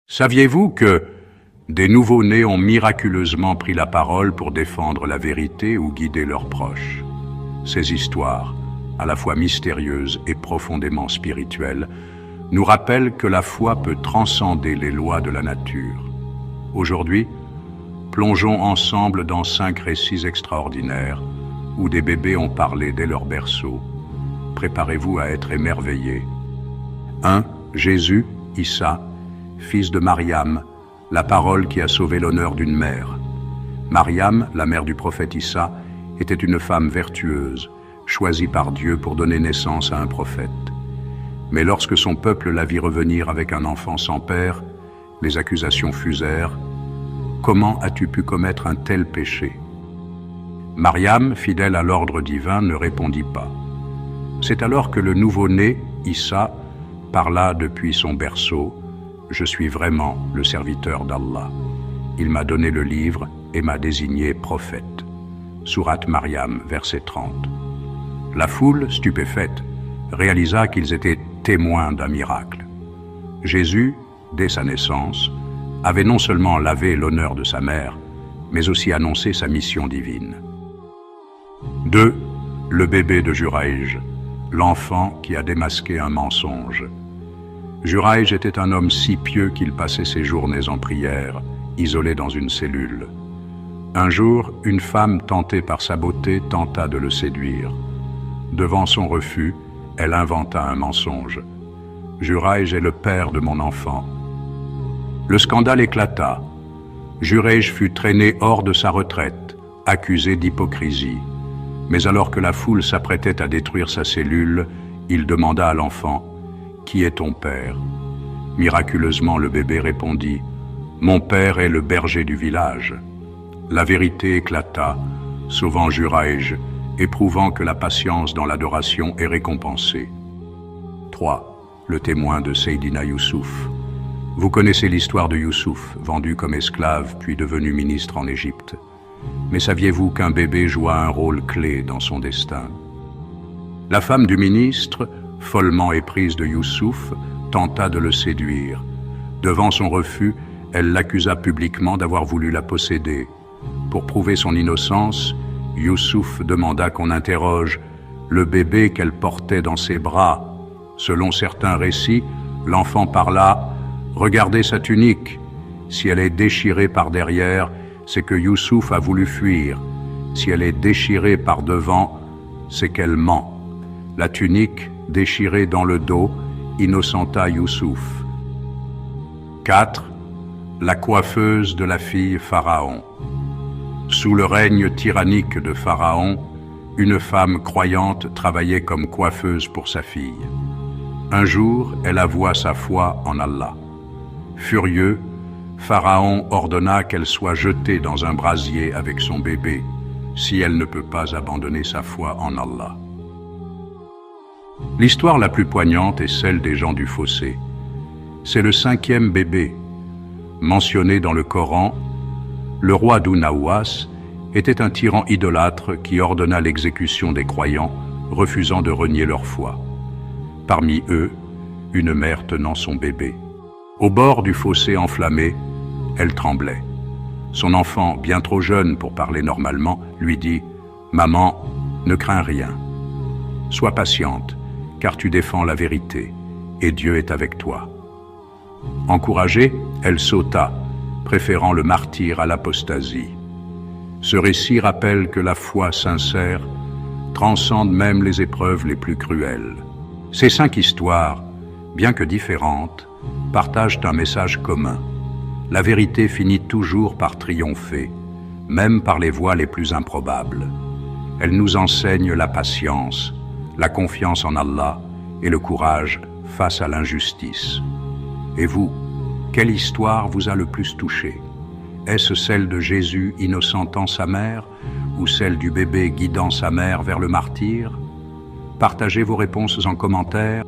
Saviez-vous que des nouveau-nés ont miraculeusement pris la parole pour défendre la vérité ou guider leurs proches? Ces histoires, à la fois mystérieuses et profondément spirituelles, nous rappellent que la foi peut transcender les lois de la nature. Aujourd'hui, plongeons ensemble dans 5 récits extraordinaires où des bébés ont parlé dès leur berceau. Préparez-vous à être émerveillés. 1. Jésus, Issa, fils de Mariam, la parole qui a sauvé l'honneur d'une mère. Mariam, la mère du prophète Issa, était une femme vertueuse, choisie par Dieu pour donner naissance à un prophète. Mais lorsque son peuple la vit revenir avec un enfant sans père, les accusations fusèrent. « Comment as-tu pu commettre un tel péché ?» Mariam, fidèle à l'ordre divin, ne répondit pas. C'est alors que le nouveau-né, Issa, parla depuis son berceau. « Je suis vraiment le serviteur d'Allah. Il m'a donné le livre et m'a désigné prophète. » Sourate Mariam, verset 30. La foule, stupéfaite, réalisa qu'ils étaient témoins d'un miracle. Jésus, dès sa naissance, avait non seulement lavé l'honneur de sa mère, mais aussi annoncé sa mission divine. 2. Le bébé de Juraïj, l'enfant qui a démasqué un mensonge. Juraïj était un homme si pieux qu'il passait ses journées en prière, isolé dans une cellule. Un jour, une femme tentée par sa beauté tenta de le séduire. Devant son refus, elle inventa un mensonge. « Juraïj est le père de mon enfant. » Le scandale éclata. Juraïj fut traîné hors de sa retraite, accusé d'hypocrisie. Mais alors que la foule s'apprêtait à détruire sa cellule, il demanda à l'enfant « Qui est ton père ?» Miraculeusement, le bébé répondit « Mon père est le berger du village. » La vérité éclata, sauvant Juraïj et prouvant que la patience dans l'adoration est récompensée. 3. Le témoin de Seydina Youssouf. Vous connaissez l'histoire de Youssouf, vendu comme esclave puis devenu ministre en Égypte. Mais saviez-vous qu'un bébé joua un rôle clé dans son destin? La femme du ministre, follement éprise de Youssouf, tenta de le séduire. Devant son refus, elle l'accusa publiquement d'avoir voulu la posséder. Pour prouver son innocence, Youssouf demanda qu'on interroge le bébé qu'elle portait dans ses bras. Selon certains récits, l'enfant parla « Regardez sa tunique. Si elle est déchirée par derrière, c'est que Youssouf a voulu fuir. Si elle est déchirée par devant, c'est qu'elle ment. » La tunique, déchirée dans le dos, innocenta Youssouf. 4. La coiffeuse de la fille Pharaon. Sous le règne tyrannique de Pharaon, une femme croyante travaillait comme coiffeuse pour sa fille. Un jour, elle avoua sa foi en Allah. Furieux, Pharaon ordonna qu'elle soit jetée dans un brasier avec son bébé, si elle ne peut pas abandonner sa foi en Allah. L'histoire la plus poignante est celle des gens du fossé. C'est le 5e bébé. Mentionné dans le Coran, le roi d'Ounaouas était un tyran idolâtre qui ordonna l'exécution des croyants, refusant de renier leur foi. Parmi eux, une mère tenant son bébé. Au bord du fossé enflammé, elle tremblait. Son enfant, bien trop jeune pour parler normalement, lui dit « Maman, ne crains rien. Sois patiente, car tu défends la vérité, et Dieu est avec toi. » Encouragée, elle sauta, préférant le martyre à l'apostasie. Ce récit rappelle que la foi sincère transcende même les épreuves les plus cruelles. Ces 5 histoires, bien que différentes, partagent un message commun. La vérité finit toujours par triompher, même par les voies les plus improbables. Elle nous enseigne la patience, la confiance en Allah et le courage face à l'injustice. Et vous, quelle histoire vous a le plus touché? Est-ce celle de Jésus innocentant sa mère ou celle du bébé guidant sa mère vers le martyre? Partagez vos réponses en commentaire.